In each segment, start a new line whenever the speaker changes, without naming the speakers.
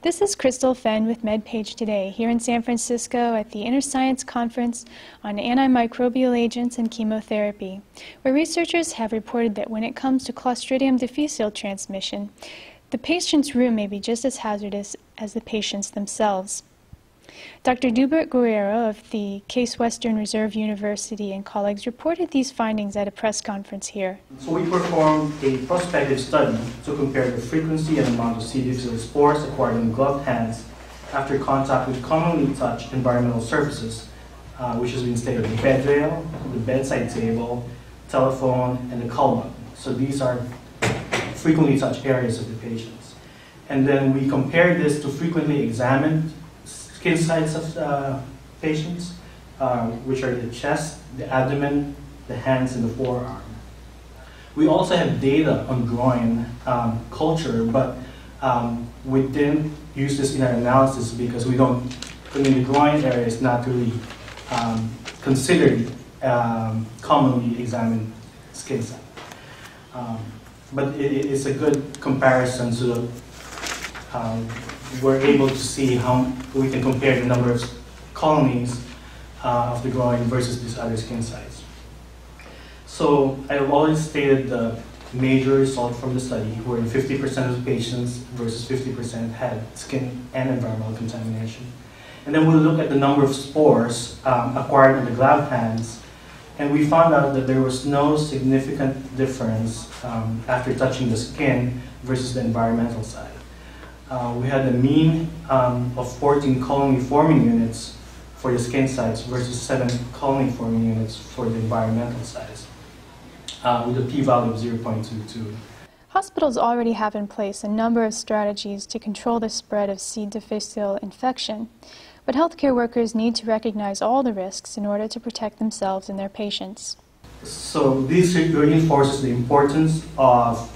This is Crystal Phend with MedPage Today, here in San Francisco at the InterScience Conference on Antimicrobial Agents and Chemotherapy, where researchers have reported that when it comes to Clostridium difficile transmission, the patient's room may be just as hazardous as the patients themselves. Dr. Dubert Guerrero of the Case Western Reserve University and colleagues reported these findings at a press conference here.
So we performed a prospective study to compare the frequency and amount of C. difficile spores acquired in gloved hands after contact with commonly touched environmental surfaces, which has been stated the bed rail, the bedside table, telephone, and the call button. So these are frequently touched areas of the patients. And then we compared this to frequently examined skin sites of patients, which are the chest, the abdomen, the hands, and the forearm. We also have data on groin culture, but we didn't use this in our analysis because the groin area is not really considered commonly examined skin site. But it's a good comparison so that we're able to see how we can compare the number of colonies of the groin versus these other skin sites. So I've already stated the major result from the study, where 50% of the patients versus 50% had skin and environmental contamination. And then we'll look at the number of spores acquired in the gloved hands, and we found out that there was no significant difference after touching the skin versus the environmental side. We had a mean of 14 colony-forming units for the skin sites versus 7 colony-forming units for the environmental sites, with a p-value of 0.22.
Hospitals already have in place a number of strategies to control the spread of C. difficile infection, but healthcare workers need to recognize all the risks in order to protect themselves and their patients.
So this reinforces the importance of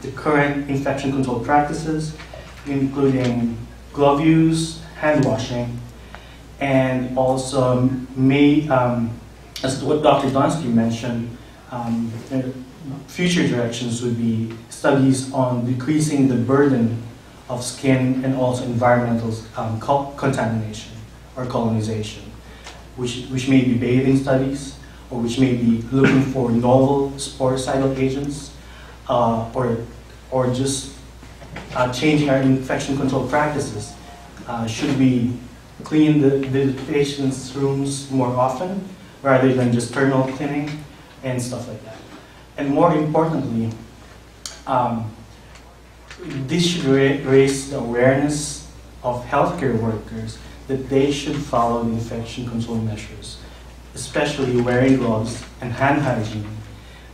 the current infection control practices, including glove use, hand washing, and also as what Dr. Donsky mentioned, future directions would be studies on decreasing the burden of skin and also environmental contamination or colonization, which may be bathing studies, or which may be looking for novel sporicidal agents, or just changing our infection control practices. Should we clean the patient's rooms more often rather than just thermal cleaning and stuff like that? And more importantly, this should raise the awareness of healthcare workers that they should follow the infection control measures, especially wearing gloves and hand hygiene,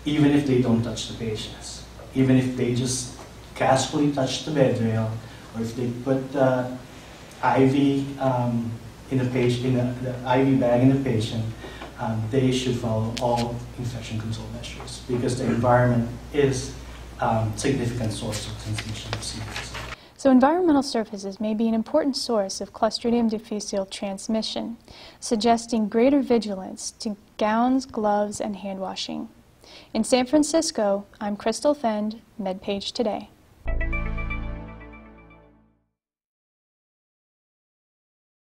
even if they don't touch the patients, even if they just casually touch the bed rail, or if they put the IV in the IV bag in the patient. They should follow all infection control measures because the environment is a significant source of transmission of C. difficile.
So environmental surfaces may be an important source of Clostridium difficile transmission, suggesting greater vigilance to gowns, gloves, and hand washing. In San Francisco, I'm Crystal Phend, MedPage Today.